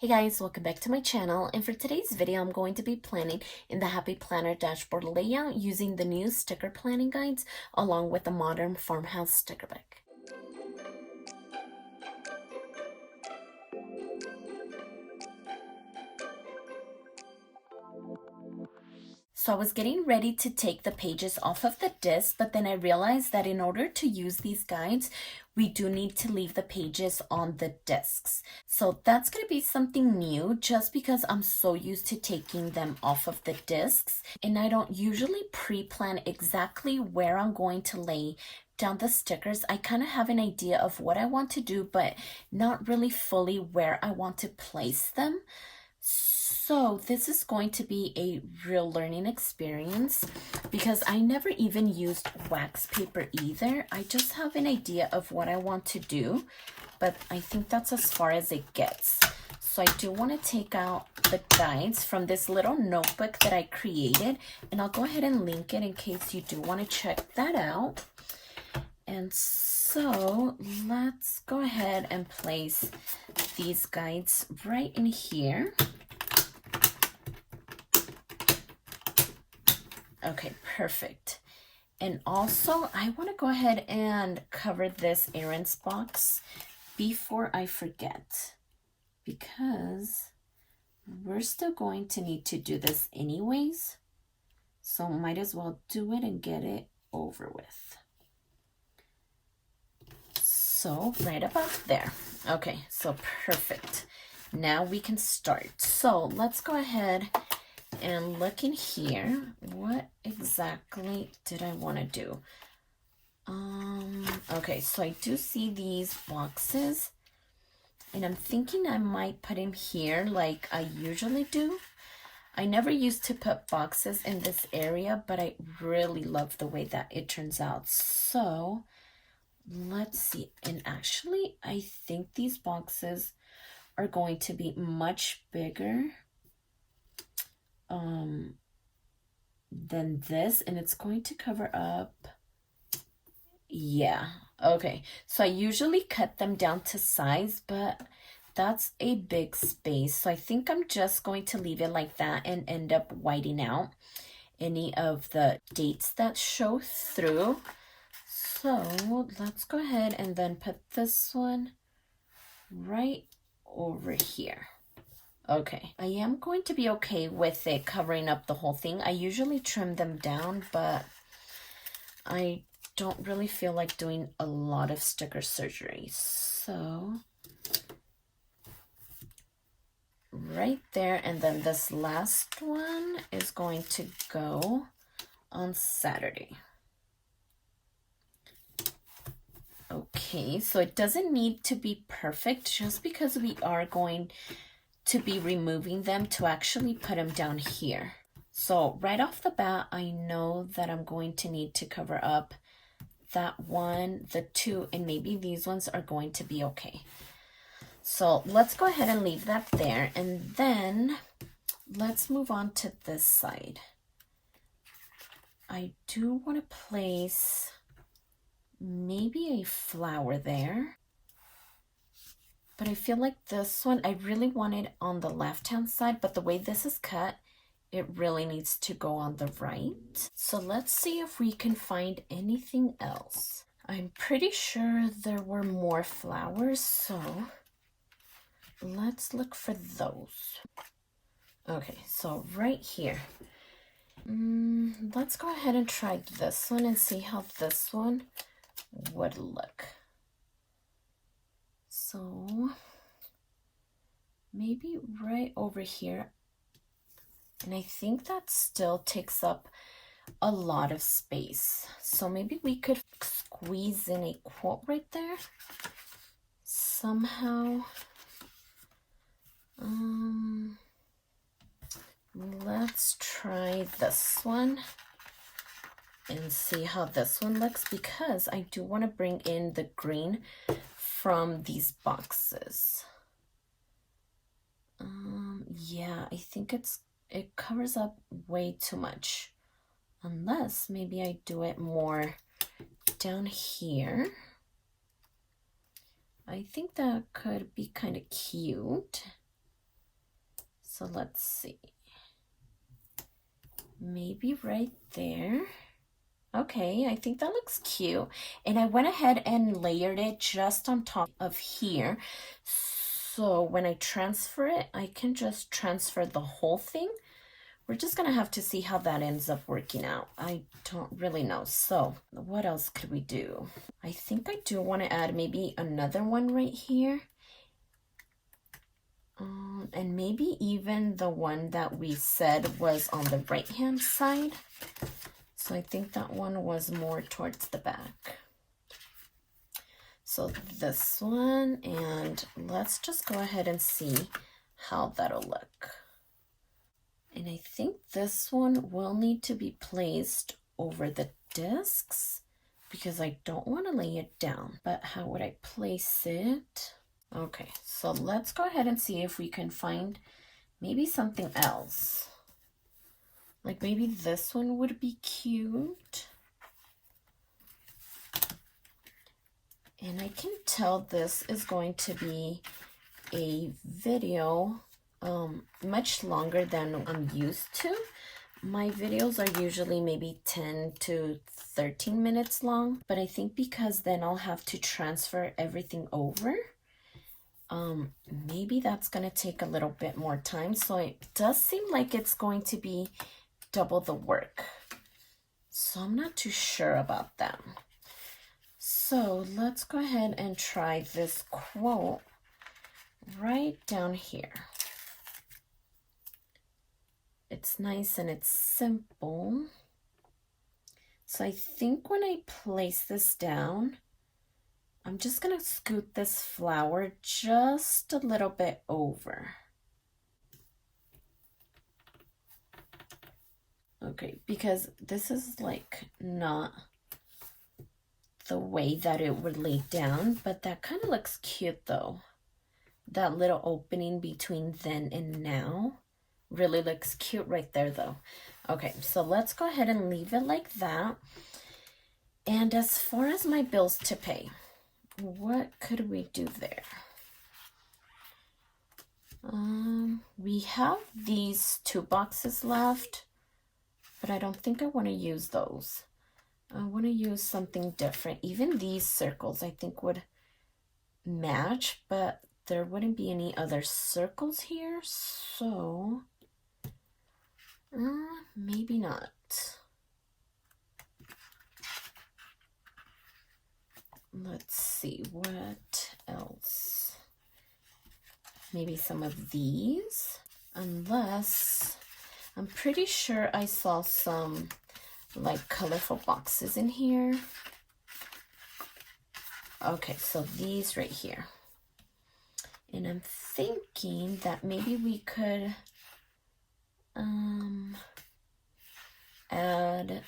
Hey guys, welcome back to my channel, and for today's video I'm going to be planning in the Happy Planner dashboard layout using the new sticker planning guides along with the Modern Farmhouse sticker book. So I was getting ready to take the pages off of the disc, but then I realized that in order to use these guides, we do need to leave the pages on the discs. So that's going to be something new just because I'm so used to taking them off of the discs, and I don't usually pre-plan exactly where I'm going to lay down the stickers. I kind of have an idea of what I want to do, but not really fully where I want to place them. So this is going to be a real learning experience because I never even used wax paper either. I just have an idea of what I want to do, but I think that's as far as it gets. So I do want to take out the guides from this little notebook that I created, and I'll go ahead and link it in case you do want to check that out. And so let's go ahead and place these guides right in here. Okay, perfect. And also, I want to go ahead and cover this errands box before I forget, because we're still going to need to do this anyways. So might as well do it and get it over with. So right about there. Okay, so perfect. Now we can start. So let's go ahead and look in here. What exactly did I want to do? Okay, so I do see these boxes, and I'm thinking I might put them here like I usually do. I never used to put boxes in this area, but I really love the way that it turns out. So let's see. And actually, I think these boxes are going to be much bigger than this, and it's going to cover up. Yeah, okay, so I usually cut them down to size, but that's a big space, so I think I'm just going to leave it like that and end up whiting out any of the dates that show through. So let's go ahead and then put this one right over here. Okay, I am going to be okay with it covering up the whole thing. I usually trim them down, but I don't really feel like doing a lot of sticker surgery. So right there, and then this last one is going to go on Saturday. Okay, so it doesn't need to be perfect just because we are going to be removing them to actually put them down here. So right off the bat, I know that I'm going to need to cover up that one, the two, and maybe these ones are going to be okay. So let's go ahead and leave that there, and then let's move on to this side. I do want to place maybe a flower there, but I feel like this one, I really want it on the left-hand side, but the way this is cut, it really needs to go on the right. So let's see if we can find anything else. I'm pretty sure there were more flowers, so let's look for those. Okay, so right here. Let's go ahead and try this one and see how this one would look. So maybe right over here. And I think that still takes up a lot of space. So maybe we could squeeze in a quote right there somehow. Let's try this one and see how this one looks, because I do want to bring in the green from these boxes. Yeah, I think it covers up way too much, unless maybe I do it more down here. I think that could be kind of cute. So let's see. Maybe right there. Okay, I think that looks cute. And I went ahead and layered it just on top of here. So when I transfer it, I can just transfer the whole thing. We're just gonna have to see how that ends up working out. I don't really know. So what else could we do? I think I do want to add maybe another one right here. And maybe even the one that we said was on the right hand side. So I think that one was more towards the back. So this one, and let's just go ahead and see how that'll look. And I think this one will need to be placed over the discs because I don't want to lay it down. But how would I place it? Okay, so let's go ahead and see if we can find maybe something else. Like maybe this one would be cute. And I can tell this is going to be a video much longer than I'm used to. My videos are usually maybe 10 to 13 minutes long, but I think because then I'll have to transfer everything over, maybe that's gonna take a little bit more time. So it does seem like it's going to be double the work. So I'm not too sure about that. So let's go ahead and try this quote right down here. It's nice and it's simple. So I think when I place this down, I'm just gonna scoot this flower just a little bit over. Okay, because this is like not the way that it would lay down, but that kind of looks cute though. That little opening between then and now really looks cute right there though. Okay, so let's go ahead and leave it like that. And as far as my bills to pay, what could we do there? We have these 2 boxes left, but I don't think I want to use those. I want to use something different. Even these circles I think would match, but there wouldn't be any other circles here, so maybe not. Let's see, what else? Maybe some of these, unless I'm pretty sure I saw some like colorful boxes in here. Okay, so these right here. And I'm thinking that maybe we could add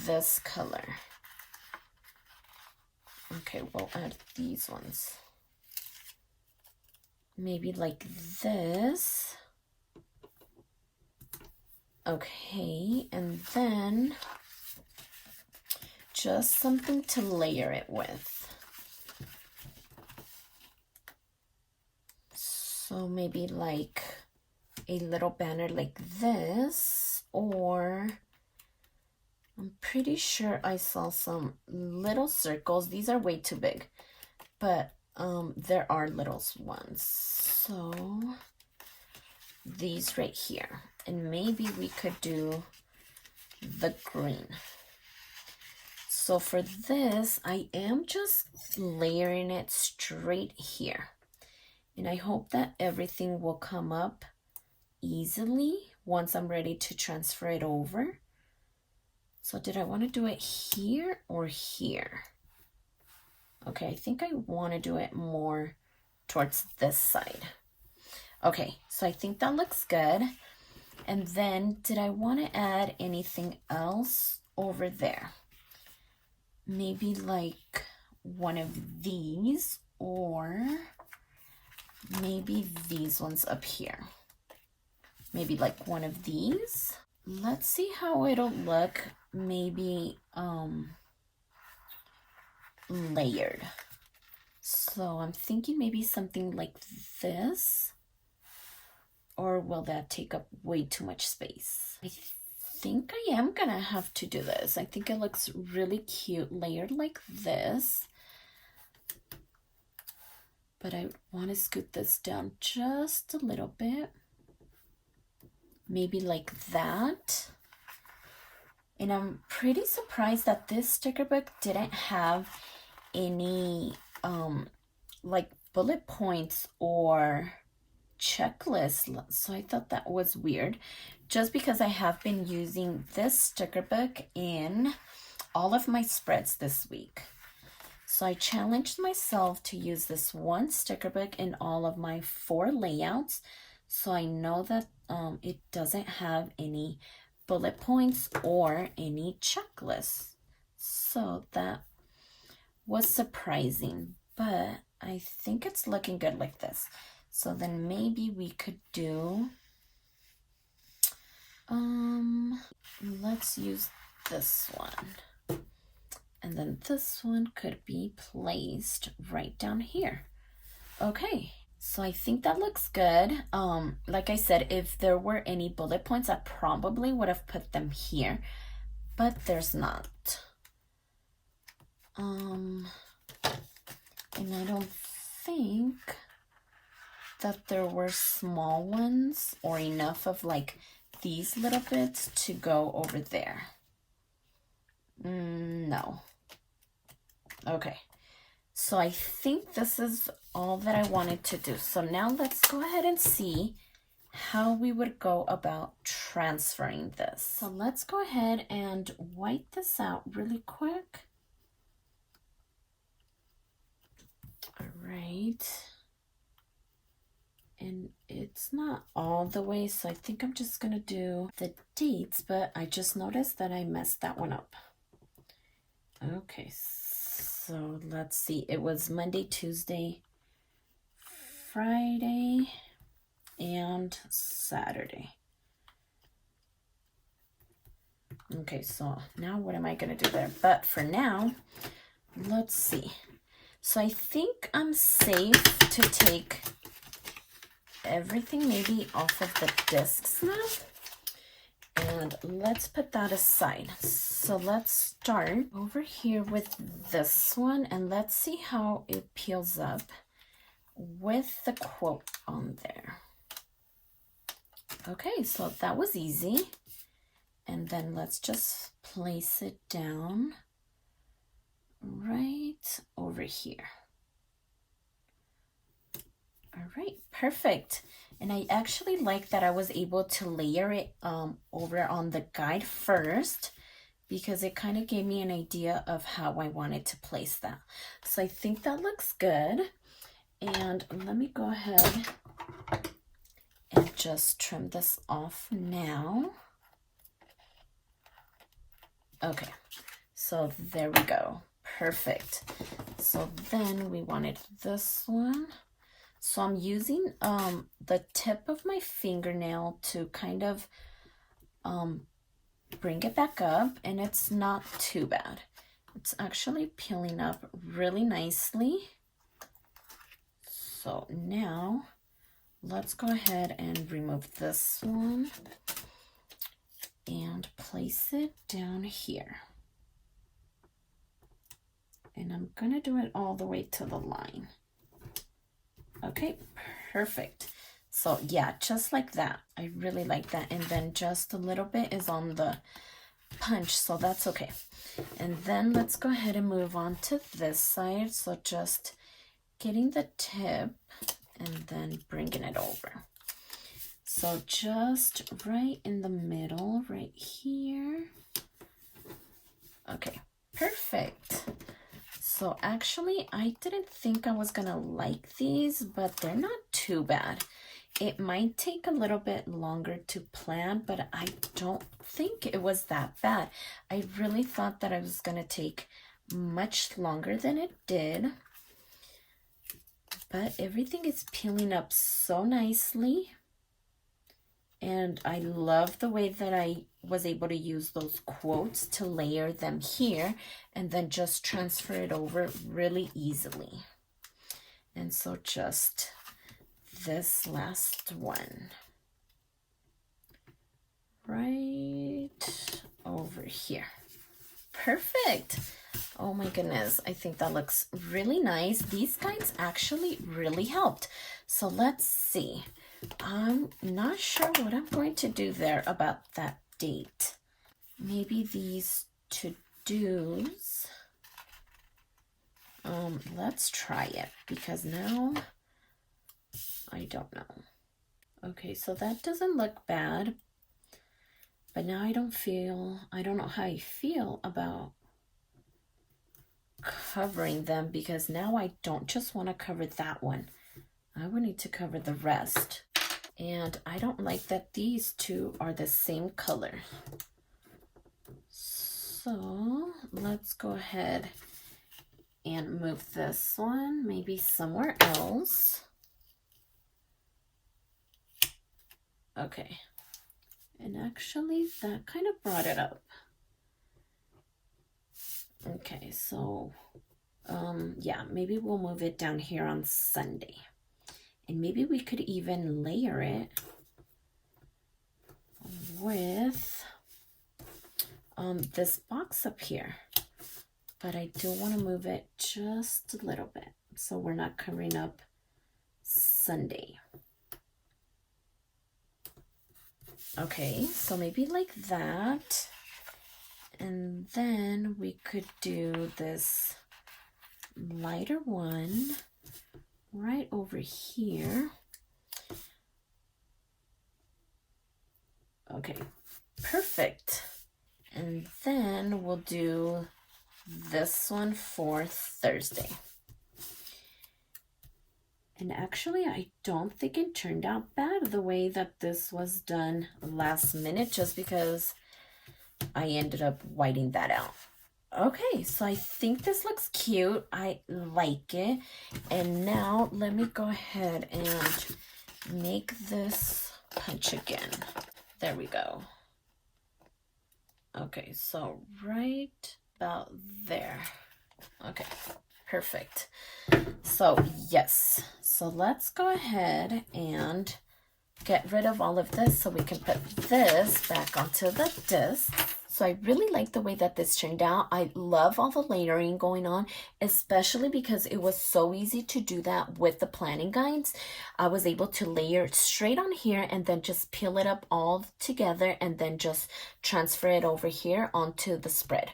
this color. Okay, we'll add these ones. Maybe like this. Okay, and then just something to layer it with. So maybe like a little banner like this, or I'm pretty sure I saw some little circles. These are way too big, but there are little ones. So these right here, and maybe we could do the green. So for this, I am just layering it straight here. And I hope that everything will come up easily once I'm ready to transfer it over. So did I want to do it here or here? Okay, I think I want to do it more towards this side. Okay, so I think that looks good. And then did I want to add anything else over there? Maybe like one of these, or maybe these ones up here. Maybe like one of these. Let's see how it'll look. Maybe layered. So I'm thinking maybe something like this, or will that take up way too much space? I think I am gonna have to do this. I think it looks really cute layered like this. But I want to scoot this down just a little bit. Maybe like that. And I'm pretty surprised that this sticker book didn't have any like bullet points or checklists. So I thought that was weird, just because I have been using this sticker book in all of my spreads this week. So I challenged myself to use this one sticker book in all of my 4 layouts. So I know that it doesn't have any bullet points or any checklists. So that was surprising, but I think it's looking good like this. So then maybe we could do, let's use this one. And then this one could be placed right down here. Okay, so I think that looks good. Like I said, if there were any bullet points, I probably would have put them here, but there's not. And I don't think that there were small ones or enough of like these little bits to go over there. No. Okay, so I think this is all that I wanted to do. So now let's go ahead and see how we would go about transferring this. So let's go ahead and wipe this out really quick. All right. And it's not all the way, so I think I'm just gonna do the dates, but I just noticed that I messed that one up. Okay, so let's see. It was Monday, Tuesday, Friday, and Saturday. Okay, so now what am I going to do there? But for now, let's see. So I think I'm safe to take everything maybe off of the discs now. And let's put that aside. So let's start over here with this one, and let's see how it peels up with the quote on there. Okay, so that was easy. And then let's just place it down right over here. All right, perfect. And I actually like that I was able to layer it over on the guide first, because it kind of gave me an idea of how I wanted to place that. So I think that looks good. And let me go ahead and just trim this off now. Okay, so there we go. Perfect. So then we wanted this one. So I'm using the tip of my fingernail to kind of bring it back up, and it's not too bad. It's actually peeling up really nicely. So now let's go ahead and remove this one and place it down here. And I'm gonna do it all the way to the line. Okay, perfect. So yeah, just like that. I really like that. And then just a little bit is on the punch, so that's okay. And then let's go ahead and move on to this side. So just getting the tip and then bringing it over. So just right in the middle, right here. Okay, perfect. So actually, I didn't think I was gonna like these, but they're not too bad. It might take a little bit longer to plan, but I don't think it was that bad. I really thought that I was gonna take much longer than it did. But everything is peeling up so nicely. And I love the way that I was able to use those quotes to layer them here and then just transfer it over really easily. And so just this last one. right over here. Perfect. Oh my goodness, I think that looks really nice. These guides actually really helped. So let's see. I'm not sure what I'm going to do there about that date. Maybe these to-dos. Let's try it because now I don't know. Okay, so that doesn't look bad, but now I don't know how I feel about covering them because now I don't just want to cover that one. I would need to cover the rest. And I don't like that these two are the same color. So let's go ahead and move this one maybe somewhere else. Okay. And actually that kind of brought it up. Okay, so yeah, maybe we'll move it down here on Sunday. And maybe we could even layer it with this box up here. But I do want to move it just a little bit so we're not covering up Sunday. Okay, so maybe like that. And then we could do this lighter one right over here. Okay, perfect. And then we'll do this one for Thursday. And actually, I don't think it turned out bad the way that this was done last minute, just because I ended up whiting that out. Okay, so I think this looks cute. I like it. And now let me go ahead and make this punch again. There we go. Okay, so right about there. Okay, perfect. So yes, so let's go ahead and get rid of all of this so we can put this back onto the disc. So I really like the way that this turned out. I love all the layering going on, especially because it was so easy to do that with the planning guides. I was able to layer it straight on here and then just peel it up all together and then just transfer it over here onto the spread.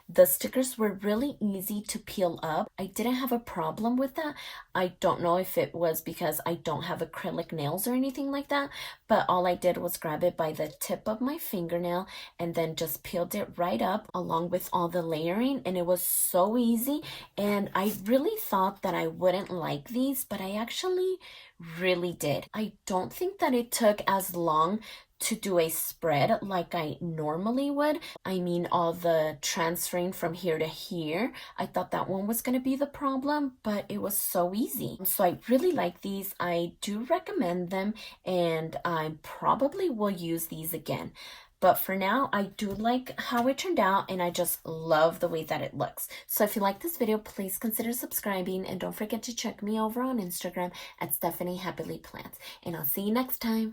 The stickers were really easy to peel up. I didn't have a problem with that. I don't know if it was because I don't have acrylic nails or anything like that, but all I did was grab it by the tip of my fingernail and then just peeled it right up along with all the layering, and it was so easy. And I really thought that I wouldn't like these, but I actually really did. I don't think that it took as long to do a spread like I normally would. I mean, all the transferring from here to here, I thought that one was going to be the problem, but it was so easy. So I really like these. I do recommend them, and I probably will use these again. But for now, I do like how it turned out, and I just love the way that it looks. So if you like this video, please consider subscribing, and don't forget to check me over on Instagram at stephanyhappilyplans. And I'll see you next time.